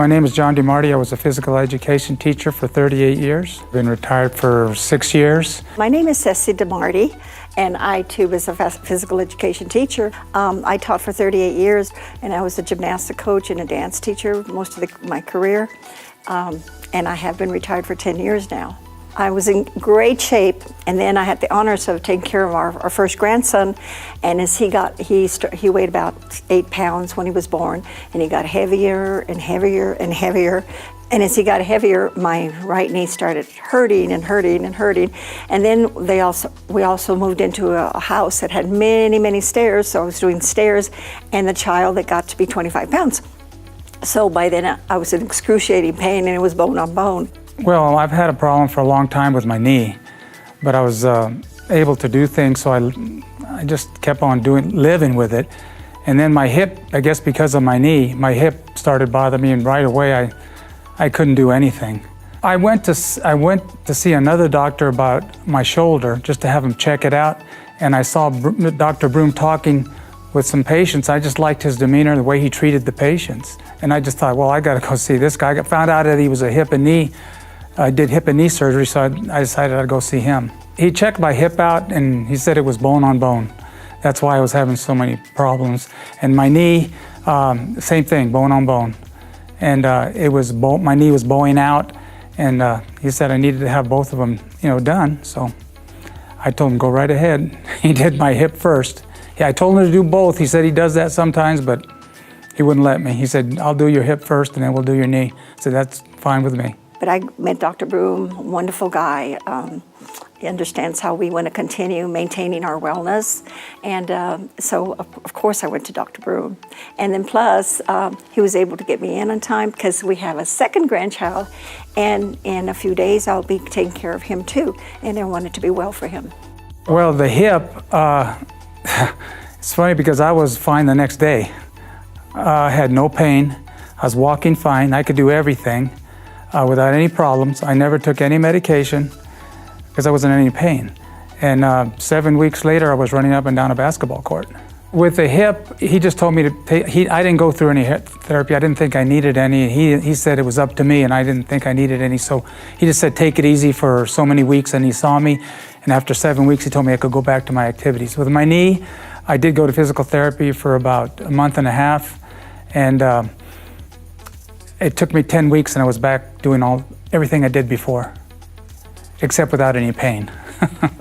My name is John DeMarty. I was a physical education teacher for 38 years. Been retired for 6 years. My name is Ceci DeMarty, and I too was a physical education teacher. I taught for 38 years, and I was a gymnastic coach and a dance teacher most of my career. And I have been retired for 10 years now. I was in great shape, and then I had the honors of taking care of our first grandson. And as he weighed about 8 pounds when he was born, and he got heavier and heavier and heavier. And as he got heavier, my right knee started hurting and hurting and hurting. And then we also moved into a house that had many, many stairs. So I was doing stairs, and the child that got to be 25 pounds. So by then I was in excruciating pain, and it was bone on bone. Well, I've had a problem for a long time with my knee, but I was able to do things, so I just kept on living with it. And then my hip, I guess because of my knee, my hip started bothering me, and right away I couldn't do anything. I went to see another doctor about my shoulder just to have him check it out, and I saw Dr. Broome talking with some patients. I just liked his demeanor, the way he treated the patients. And I just thought, well, I gotta go see this guy. I found out that he was a hip and knee. I did hip and knee surgery, so I decided I'd go see him. He checked my hip out, and he said it was bone on bone. That's why I was having so many problems. And my knee, same thing, bone on bone. And my knee was bowing out, and he said I needed to have both of them, done. So I told him, go right ahead. He did my hip first. Yeah, I told him to do both. He said he does that sometimes, but he wouldn't let me. He said, I'll do your hip first, and then we'll do your knee. I said, that's fine with me. But I met Dr. Broome, wonderful guy. He understands how we want to continue maintaining our wellness. And so, of course, I went to Dr. Broome. And then plus, he was able to get me in on time because we have a second grandchild. And in a few days, I'll be taking care of him too. And I wanted to be well for him. Well, the hip, it's funny because I was fine the next day. I had no pain. I was walking fine. I could do everything without any problems. I never took any medication because I wasn't in any pain. And 7 weeks later, I was running up and down a basketball court. With the hip, he just told me to take, I didn't go through any hip therapy. I didn't think I needed any. He said it was up to me, and I didn't think I needed any. So he just said, take it easy for so many weeks, and he saw me. And after 7 weeks, he told me I could go back to my activities. With my knee, I did go to physical therapy for about a month and a half. And it took me 10 weeks, and I was back doing everything I did before, except without any pain.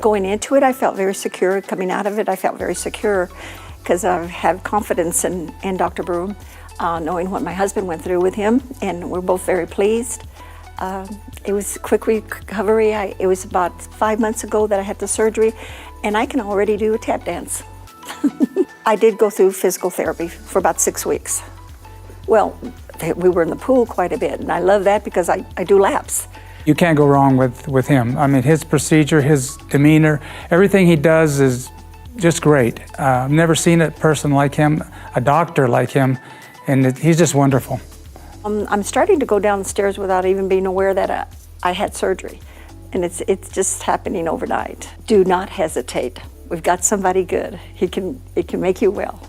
Going into it, I felt very secure. Coming out of it, I felt very secure because I have confidence in Dr. Broome, knowing what my husband went through with him, and we're both very pleased. It was a quick recovery. It was about 5 months ago that I had the surgery, and I can already do a tap dance. I did go through physical therapy for about 6 weeks. Well, we were in the pool quite a bit, and I love that because I do laps. You can't go wrong with him. I mean, his procedure, his demeanor, everything he does is just great. I've never seen a person like him, a doctor like him, and he's just wonderful. I'm starting to go down the stairs without even being aware that I had surgery, and it's just happening overnight. Do not hesitate. We've got somebody good. It can make you well.